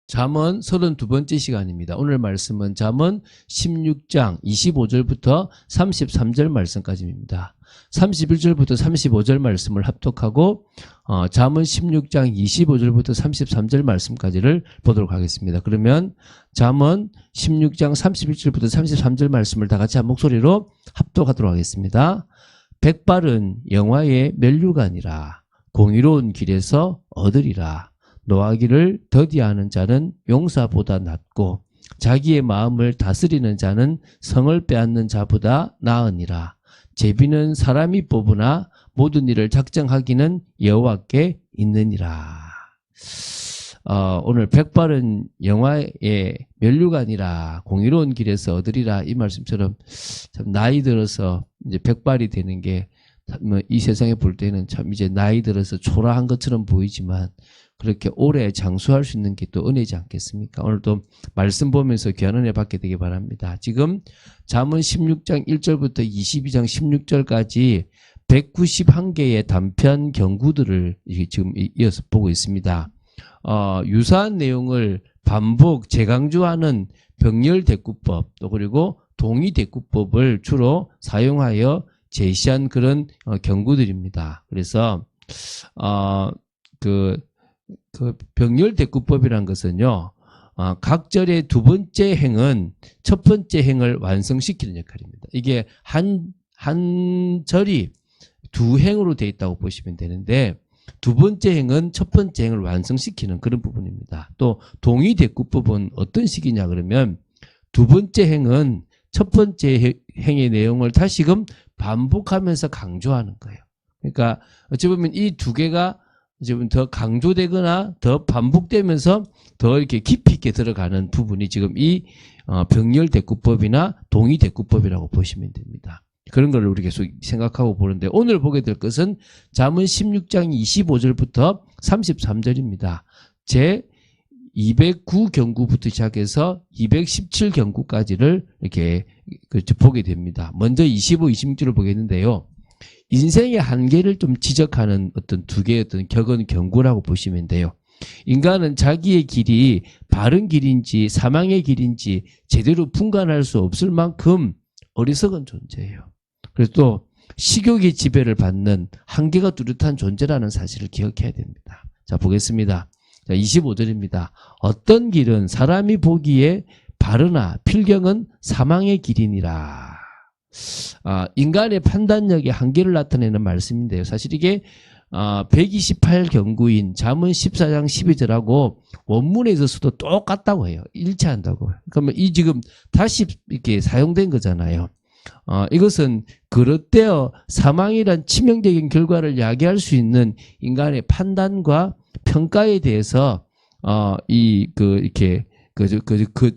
잠언 32번째 시간입니다. 오늘 말씀은 잠언 16장 25절부터 33절 말씀까지입니다. 31절부터 35절 말씀을 합독하고 잠언 16장 25절부터 33절 말씀까지를 보도록 하겠습니다. 그러면 잠언 16장 31절부터 33절 말씀을 다 같이 한 목소리로 합독하도록 하겠습니다. 백발은 영화의 면류관이라 공의로운 길에서 얻으리라. 노하기를 더디하는 자는 용사보다 낫고 자기의 마음을 다스리는 자는 성을 빼앗는 자보다 나으니라. 제비는 사람이 뽑으나 모든 일을 작정하기는 여호와께 있느니라. 오늘 백발은 영화의 면류관이라 공의로운 길에서 얻으리라 이 말씀처럼 참 나이 들어서 이제 백발이 되는 게 이 세상에 볼 때는 참 이제 나이 들어서 초라한 것처럼 보이지만 그렇게 오래 장수할 수 있는 게 또 은혜지 않겠습니까? 오늘도 말씀 보면서 귀한 은혜 받게 되기 바랍니다. 지금 잠언 16장 1절부터 22장 16절까지 191개의 단편 경구들을 지금 이어서 보고 있습니다. 유사한 내용을 반복 재강조하는 병렬대꾸법 또 그리고 동의대꾸법을 주로 사용하여 제시한 그런 경구들입니다. 그래서 그 병렬대꾸법이라는 것은요, 각 절의 두 번째 행은 첫 번째 행을 완성시키는 역할입니다. 이게 한 절이 두 행으로 되어 있다고 보시면 되는데 두 번째 행은 첫 번째 행을 완성시키는 그런 부분입니다. 또 동의대꾸법은 어떤 식이냐 그러면 두 번째 행은 첫 번째 행의 내용을 다시금 반복하면서 강조하는 거예요. 그러니까 어찌 보면 이 두 개가 지금 더 강조되거나 더 반복되면서 더 이렇게 깊이 있게 들어가는 부분이 지금 이 병렬대꾸법이나 동의대꾸법이라고 보시면 됩니다. 그런 걸 우리 계속 생각하고 보는데 오늘 보게 될 것은 잠언 16장 25절부터 33절입니다. 제 209경구부터 시작해서 217경구까지를 이렇게 보게 됩니다. 먼저 25, 26절을 보겠는데요. 인생의 한계를 좀 지적하는 어떤 두 개의 어떤 격언 경구라고 보시면 돼요. 인간은 자기의 길이 바른 길인지 사망의 길인지 제대로 분간할 수 없을 만큼 어리석은 존재예요. 그래서 또 식욕의 지배를 받는 한계가 뚜렷한 존재라는 사실을 기억해야 됩니다. 자, 보겠습니다. 자, 25절입니다. 어떤 길은 사람이 보기에 바르나 필경은 사망의 길이니라. 인간의 판단력의 한계를 나타내는 말씀인데요. 사실 이게 128경구인 잠언 14장 12절하고 원문에 있어서도 똑같다고 해요. 일치한다고. 그러면 이 지금 다시 이렇게 사용된 거잖아요. 이것은 그릇되어 사망이란 치명적인 결과를 야기할 수 있는 인간의 판단과 평가에 대해서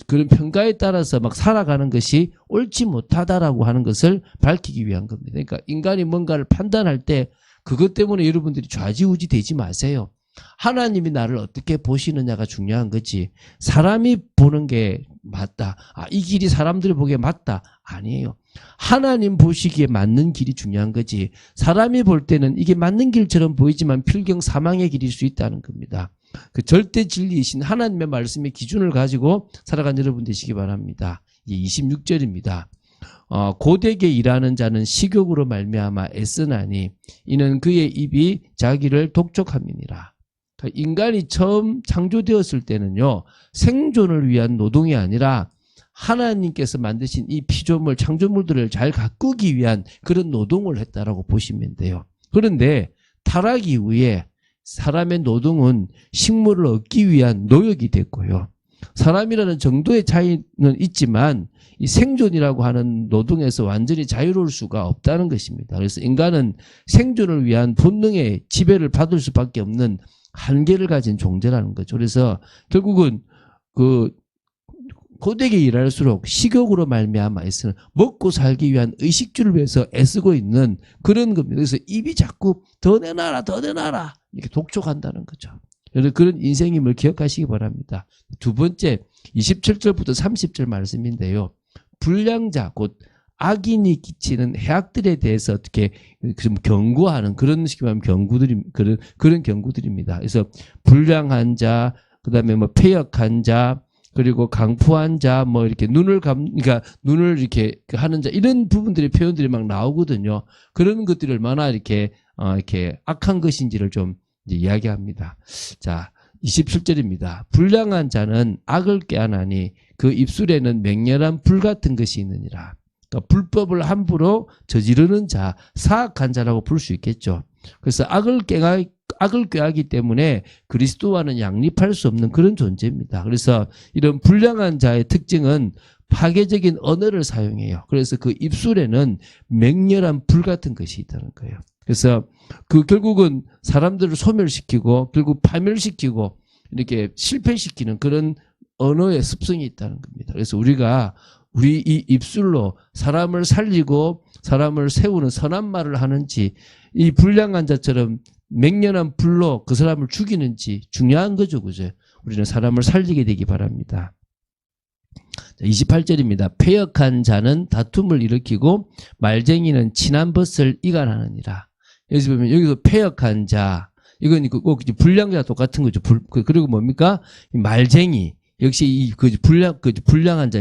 그런 평가에 따라서 막 살아가는 것이 옳지 못하다라고 하는 것을 밝히기 위한 겁니다. 그러니까 인간이 뭔가를 판단할 때 그것 때문에 여러분들이 좌지우지 되지 마세요. 하나님이 나를 어떻게 보시느냐가 중요한 거지. 사람이 보는 게 맞다. 이 길이 사람들이 보기에 맞다. 아니에요. 하나님 보시기에 맞는 길이 중요한 거지. 사람이 볼 때는 이게 맞는 길처럼 보이지만 필경 사망의 길일 수 있다는 겁니다. 그 절대 진리이신 하나님의 말씀의 기준을 가지고 살아간 여러분 되시기 바랍니다. 26절입니다. 고되게 일하는 자는 식욕으로 말미암아 애쓰나니 이는 그의 입이 자기를 독촉함이니라. 인간이 처음 창조되었을 때는요, 생존을 위한 노동이 아니라 하나님께서 만드신 이 피조물, 창조물들을 잘 가꾸기 위한 그런 노동을 했다라고 보시면 돼요. 그런데 타락 이후에 사람의 노동은 식물을 얻기 위한 노역이 됐고요. 사람이라는 정도의 차이는 있지만 이 생존이라고 하는 노동에서 완전히 자유로울 수가 없다는 것입니다. 그래서 인간은 생존을 위한 본능의 지배를 받을 수밖에 없는 한계를 가진 존재라는 거죠. 그래서 결국은 고되게 일할수록 식욕으로 말미암아 애쓰는 먹고 살기 위한 의식주를 위해서 애쓰고 있는 그런 겁니다. 그래서 입이 자꾸 더 내놔라 더 내놔라 이렇게 독촉한다는 거죠. 여러분 그런 인생임을 기억하시기 바랍니다. 두 번째 27절부터 30절 말씀인데요. 불량자 곧 악인이 끼치는 해악들에 대해서 어떻게 좀 경고하는 그런 식의 경고들이 그런 경고들입니다. 그래서 불량한 자, 그다음에 뭐 폐역한 자, 그리고 강포한 자, 뭐 이렇게 그러니까 눈을 이렇게 하는 자, 이런 부분들의 표현들이 막 나오거든요. 그런 것들이 얼마나 이렇게 악한 것인지를 좀 이제 이야기합니다. 자, 27절입니다. 불량한 자는 악을 꾀하나니 그 입술에는 맹렬한 불 같은 것이 있느니라. 그러니까 불법을 함부로 저지르는 자, 사악한 자라고 볼 수 있겠죠. 그래서 악을 꾀하기 때문에 그리스도와는 양립할 수 없는 그런 존재입니다. 그래서 이런 불량한 자의 특징은 파괴적인 언어를 사용해요. 그래서 그 입술에는 맹렬한 불 같은 것이 있다는 거예요. 그래서 결국은 사람들을 소멸시키고 결국 파멸시키고 이렇게 실패시키는 그런 언어의 습성이 있다는 겁니다. 그래서 우리 이 입술로 사람을 살리고 사람을 세우는 선한 말을 하는지, 이 불량한 자처럼 맹렬한 불로 그 사람을 죽이는지 중요한 거죠. 그죠? 우리는 사람을 살리게 되기 바랍니다. 28절입니다. 패역한 자는 다툼을 일으키고 말쟁이는 친한 벗을 이간하느니라. 여기서 보면 여기서 패역한 자, 이건 꼭 불량자 똑같은 거죠. 그리고 뭡니까? 말쟁이. 역시 불량한 자,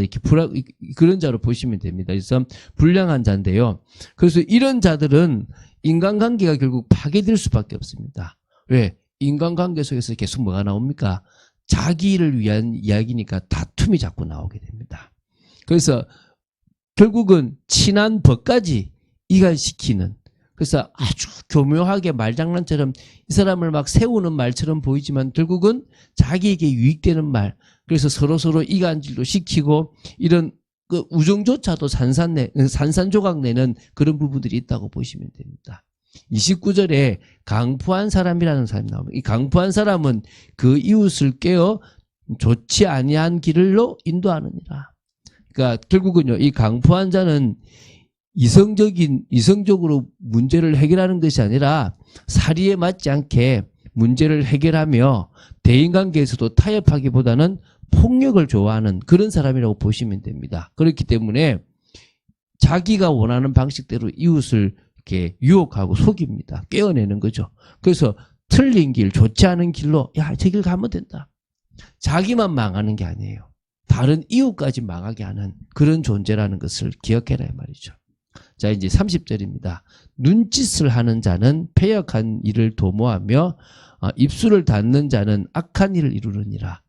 그런 자로 보시면 됩니다. 그래서 불량한 자인데요. 그래서 이런 자들은 인간관계가 결국 파괴될 수밖에 없습니다. 왜? 인간관계 속에서 계속 뭐가 나옵니까? 자기를 위한 이야기니까 다툼이 자꾸 나오게 됩니다. 그래서 결국은 친한 법까지 이간시키는, 그래서 아주 교묘하게 말장난처럼 이 사람을 막 세우는 말처럼 보이지만 결국은 자기에게 유익되는 말, 그래서 서로 이간질도 시키고 이런 그 우정조차도 산산조각 내는 그런 부분들이 있다고 보시면 됩니다. 29절에 강포한 사람이라는 사람이 나옵니다. 이 강포한 사람은 그 이웃을 깨어 좋지 아니한 길로 인도하느니라. 그러니까 결국은요, 이 강포한 자는 이성적으로 문제를 해결하는 것이 아니라 사리에 맞지 않게 문제를 해결하며 대인관계에서도 타협하기보다는 폭력을 좋아하는 그런 사람이라고 보시면 됩니다. 그렇기 때문에 자기가 원하는 방식대로 이웃을 이렇게 유혹하고 속입니다. 깨어내는 거죠. 그래서 틀린 길, 좋지 않은 길로 저 길 가면 된다. 자기만 망하는 게 아니에요. 다른 이웃까지 망하게 하는 그런 존재라는 것을 기억해라 이 말이죠. 자, 이제 30절입니다. 눈짓을 하는 자는 패역한 일을 도모하며 입술을 닫는 자는 악한 일을 이루느니라.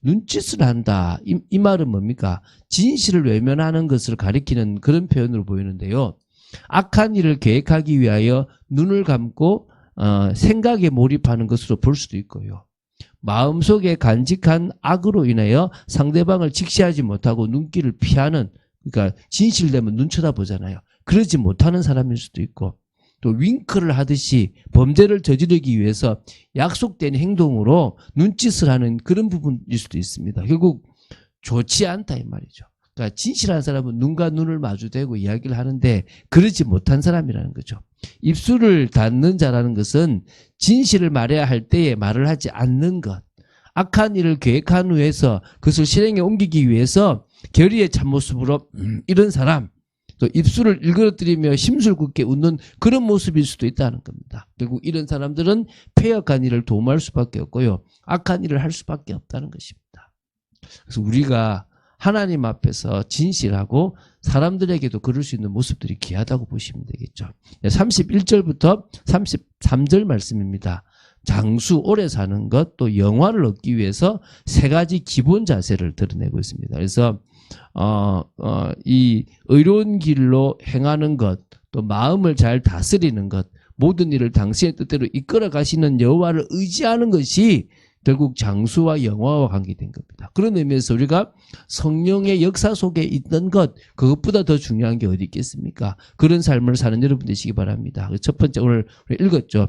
눈짓을 한다. 이 말은 뭡니까? 진실을 외면하는 것을 가리키는 그런 표현으로 보이는데요. 악한 일을 계획하기 위하여 눈을 감고 생각에 몰입하는 것으로 볼 수도 있고요. 마음속에 간직한 악으로 인하여 상대방을 직시하지 못하고 눈길을 피하는, 그러니까 진실되면 눈 쳐다보잖아요. 그러지 못하는 사람일 수도 있고, 또 윙크를 하듯이 범죄를 저지르기 위해서 약속된 행동으로 눈짓을 하는 그런 부분일 수도 있습니다. 결국 좋지 않다 이 말이죠. 그러니까 진실한 사람은 눈과 눈을 마주대고 이야기를 하는데 그러지 못한 사람이라는 거죠. 입술을 닫는 자라는 것은 진실을 말해야 할 때에 말을 하지 않는 것, 악한 일을 계획한 후에서 그것을 실행에 옮기기 위해서 결의의 참모습으로 이런 사람, 또 입술을 일그러뜨리며 심술궂게 웃는 그런 모습일 수도 있다는 겁니다. 결국 이런 사람들은 패역한 일을 도모할 수밖에 없고요, 악한 일을 할 수밖에 없다는 것입니다. 그래서 우리가 하나님 앞에서 진실하고 사람들에게도 그럴 수 있는 모습들이 귀하다고 보시면 되겠죠. 31절부터 33절 말씀입니다. 장수, 오래 사는 것, 또 영화를 얻기 위해서 세 가지 기본 자세를 드러내고 있습니다. 그래서 이 의로운 길로 행하는 것, 또 마음을 잘 다스리는 것, 모든 일을 당신의 뜻대로 이끌어 가시는 여호와를 의지하는 것이 결국 장수와 영화와 관계된 겁니다. 그런 의미에서 우리가 성령의 역사 속에 있던 것, 그것보다 더 중요한 게 어디 있겠습니까? 그런 삶을 사는 여러분 되시기 바랍니다. 첫 번째 오늘 우리 읽었죠.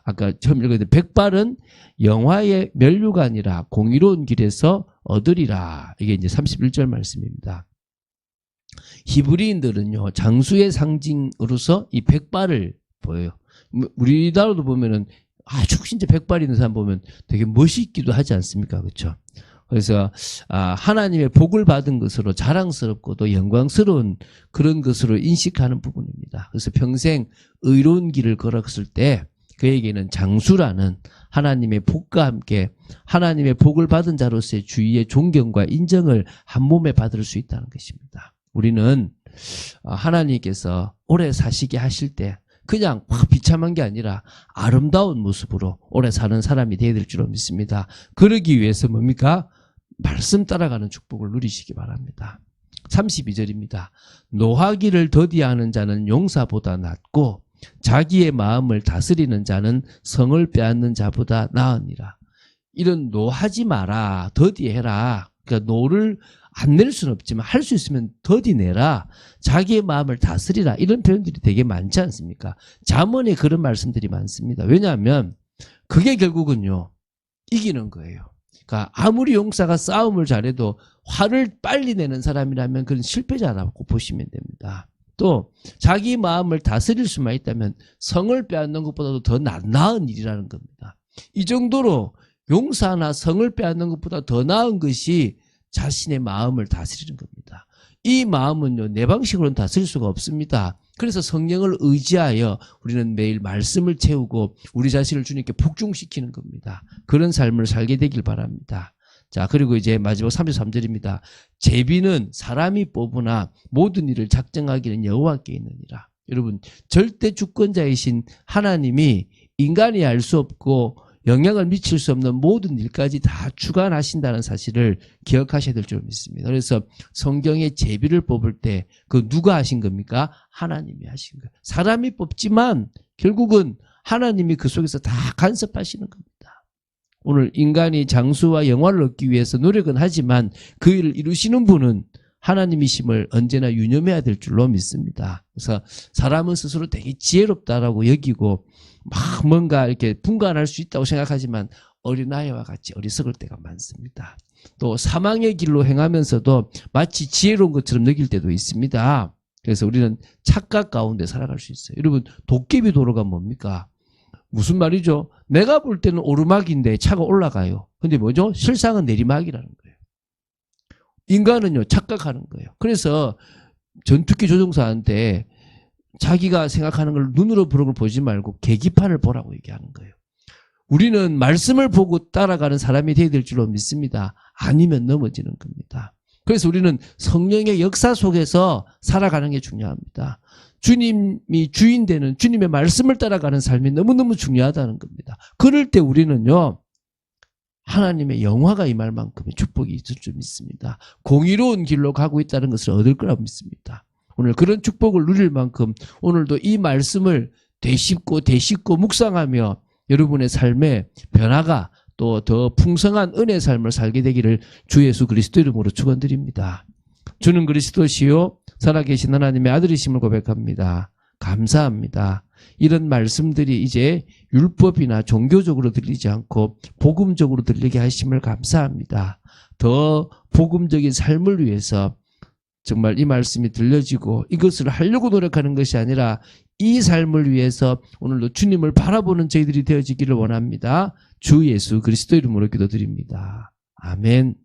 아까 처음 읽었는데 백발은 영화의 면류가 아니라 공의로운 길에서 얻으리라. 이게 이제 31절 말씀입니다. 히브리인들은요, 장수의 상징으로서 이 백발을 보여요. 우리나라도 보면은 아주 진짜 백발 있는 사람 보면 되게 멋있기도 하지 않습니까? 그렇죠? 그래서 하나님의 복을 받은 것으로 자랑스럽고 또 영광스러운 그런 것으로 인식하는 부분입니다. 그래서 평생 의로운 길을 걸었을 때 그에게는 장수라는 하나님의 복과 함께 하나님의 복을 받은 자로서의 주위의 존경과 인정을 한 몸에 받을 수 있다는 것입니다. 우리는 하나님께서 오래 사시게 하실 때 그냥 확 비참한 게 아니라 아름다운 모습으로 오래 사는 사람이 되어야 될 줄로 믿습니다. 그러기 위해서 뭡니까? 말씀 따라가는 축복을 누리시기 바랍니다. 32절입니다. 노하기를 더디하는 자는 용사보다 낫고 자기의 마음을 다스리는 자는 성을 빼앗는 자보다 나으니라. 이런 노하지 마라, 더디해라. 그러니까 노를 안 낼 수는 없지만 할 수 있으면 더디 내라. 자기의 마음을 다스리라. 이런 표현들이 되게 많지 않습니까? 잠언에 그런 말씀들이 많습니다. 왜냐하면 그게 결국은요, 이기는 거예요. 그러니까 아무리 용사가 싸움을 잘해도 화를 빨리 내는 사람이라면 그건 실패자라고 보시면 됩니다. 또 자기 마음을 다스릴 수만 있다면 성을 빼앗는 것보다도 더 나은 일이라는 겁니다. 이 정도로 용사나 성을 빼앗는 것보다 더 나은 것이 자신의 마음을 다스리는 겁니다. 이 마음은요, 내 방식으로는 다스릴 수가 없습니다. 그래서 성령을 의지하여 우리는 매일 말씀을 채우고 우리 자신을 주님께 복종시키는 겁니다. 그런 삶을 살게 되길 바랍니다. 자, 그리고 이제 마지막 33절입니다. 제비는 사람이 뽑으나 모든 일을 작정하기는 여호와께 있느니라. 여러분, 절대 주권자이신 하나님이 인간이 알 수 없고 영향을 미칠 수 없는 모든 일까지 다 주관하신다는 사실을 기억하셔야 될 줄 믿습니다. 그래서 성경에 제비를 뽑을 때 그 누가 하신 겁니까? 하나님이 하신 거예요. 사람이 뽑지만 결국은 하나님이 그 속에서 다 간섭하시는 겁니다. 오늘 인간이 장수와 영화를 얻기 위해서 노력은 하지만 그 일을 이루시는 분은 하나님이심을 언제나 유념해야 될 줄로 믿습니다. 그래서 사람은 스스로 되게 지혜롭다라고 여기고 막 뭔가 이렇게 분간할 수 있다고 생각하지만 어린아이와 같이 어리석을 때가 많습니다. 또 사망의 길로 행하면서도 마치 지혜로운 것처럼 느낄 때도 있습니다. 그래서 우리는 착각 가운데 살아갈 수 있어요. 여러분, 도깨비 도로가 뭡니까? 무슨 말이죠? 내가 볼 때는 오르막인데 차가 올라가요. 근데 뭐죠? 실상은 내리막이라는 거예요. 인간은요, 착각하는 거예요. 그래서 전투기 조종사한테 자기가 생각하는 걸 눈으로 보는 걸 보지 말고 계기판을 보라고 얘기하는 거예요. 우리는 말씀을 보고 따라가는 사람이 되어야 될 줄로 믿습니다. 아니면 넘어지는 겁니다. 그래서 우리는 성령의 역사 속에서 살아가는 게 중요합니다. 주님이 주인 되는 주님의 말씀을 따라가는 삶이 너무너무 중요하다는 겁니다. 그럴 때 우리는요, 하나님의 영화가 임할 만큼의 축복이 있을 줄 믿습니다. 공의로운 길로 가고 있다는 것을 얻을 거라고 믿습니다. 오늘 그런 축복을 누릴 만큼 오늘도 이 말씀을 되씹고 묵상하며 여러분의 삶의 변화가 또 더 풍성한 은혜의 삶을 살게 되기를 주 예수 그리스도 이름으로 축원드립니다. 주는 그리스도시요 살아계신 하나님의 아들이심을 고백합니다. 감사합니다. 이런 말씀들이 이제 율법이나 종교적으로 들리지 않고 복음적으로 들리게 하심을 감사합니다. 더 복음적인 삶을 위해서 정말 이 말씀이 들려지고 이것을 하려고 노력하는 것이 아니라 이 삶을 위해서 오늘도 주님을 바라보는 저희들이 되어지기를 원합니다. 주 예수 그리스도 이름으로 기도드립니다. 아멘.